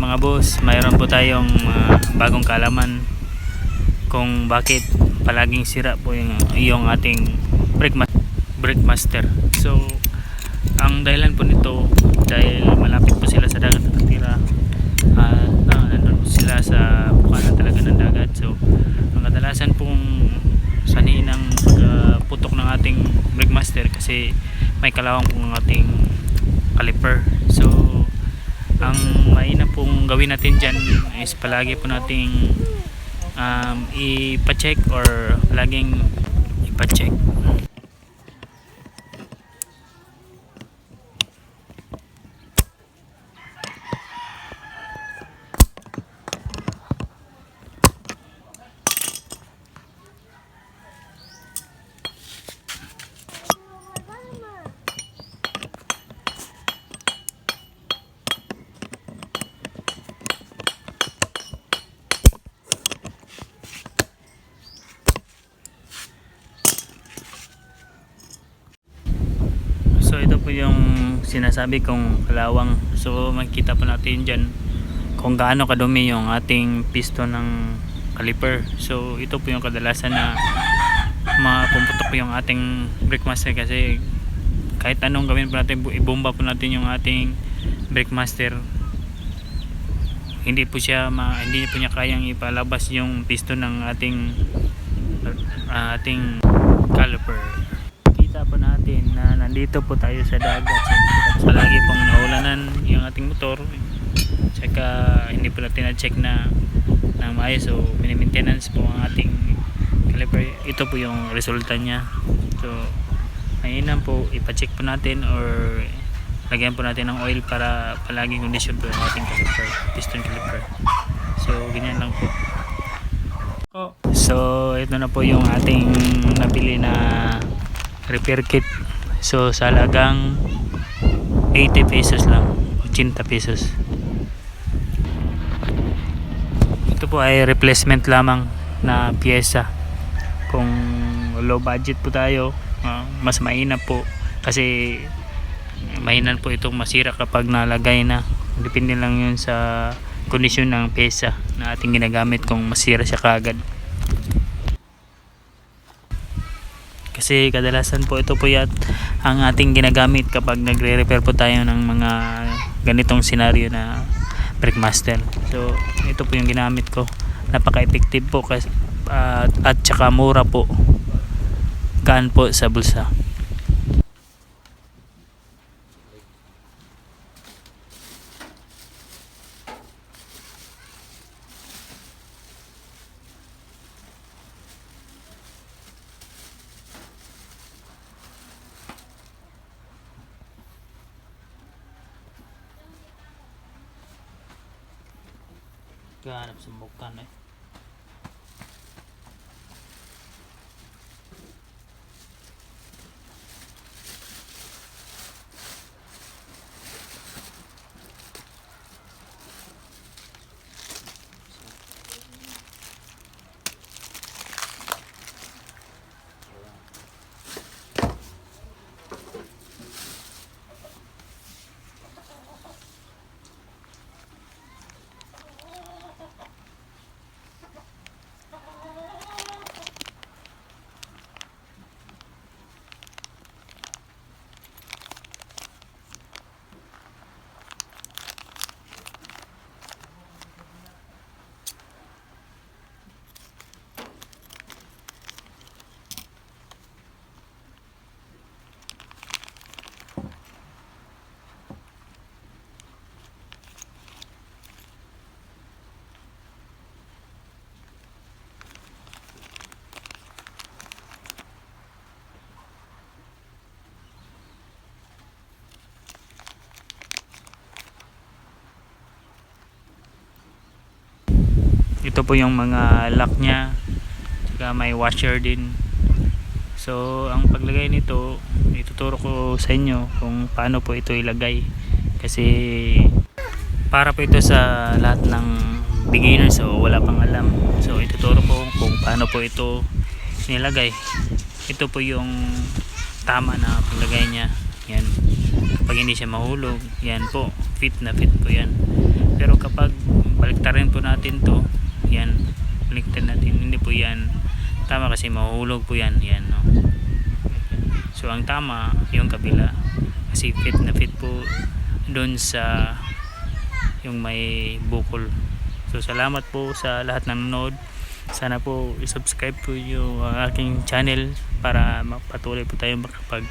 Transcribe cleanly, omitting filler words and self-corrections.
mga boss, mayroon po tayong bagong kaalaman kung bakit palaging sira po yung ating brake master. So ang dahilan po nito dahil malapit po sila sa dagat nakatira, nandun po sila sa bukana talaga ng dagat. So ang kadalasan pong sanhi ng pagputok ng ating brake master kasi may kalawang po ng ating caliper. So ang mainam pong gawin natin dyan is palagi po nating ipa-check or laging ipa-check. So ito po yung sinasabi kong kalawang. So makikita po natin dyan kung gaano kadumi yung ating piston ng caliper. So ito po yung kadalasan na mapumputok po yung ating brake master kasi kahit anong gawin po natin, ibomba po natin yung ating brake master, hindi po niya kayang ipalabas yung piston ng ating caliper. Kita po natin na nandito po tayo sa dagat. So, palagi pong naulanan yung ating motor, tsaka hindi po natin na-check na maayos. So mini-maintenance po ang ating caliper. Ito po yung resulta niya. So mainam po ipa-check po natin or lagyan po natin ng oil para palaging condition po yung ating caliper, piston caliper. So ganyan lang po. So ito na po yung ating nabili na repair kit. So sa halagang 80 pesos lang, 80 pesos. Ito po ay replacement lamang na pyesa. Kung low budget po tayo, mas mainam po kasi mainam po itong masira kapag nalagay na. Depende lang yun sa kondisyon ng pyesa na ating ginagamit kung masira siya kaagad. Kasi kadalasan po ito po ang ating ginagamit kapag nagre-repair po tayo ng mga ganitong senaryo na brake master. So ito po yung ginamit ko, napaka-effective po kasi, at saka mura po, gaan po sa bulsa. Ganap sa bukan eh. Ito po yung mga lock nya, saka may washer din. So ang paglagay nito, ituturo ko sa inyo kung paano po ito ilagay kasi para po ito sa lahat ng beginners o wala pang alam. So ituturo ko kung paano po ito nilagay. Ito po yung tama na paglagay nya. Yan, pag hindi siya mahulog, yan po, fit na fit po yan. Pero kapag baliktarin po natin to, yan, baliktarin natin, hindi po yan tama kasi mahuhulog po yan, yan no. So ang tama yung kabila kasi fit na fit po doon sa yung may bukol. So salamat po sa lahat ng nanonood. Sana po i-subscribe po yung aking channel para patuloy po tayo makapag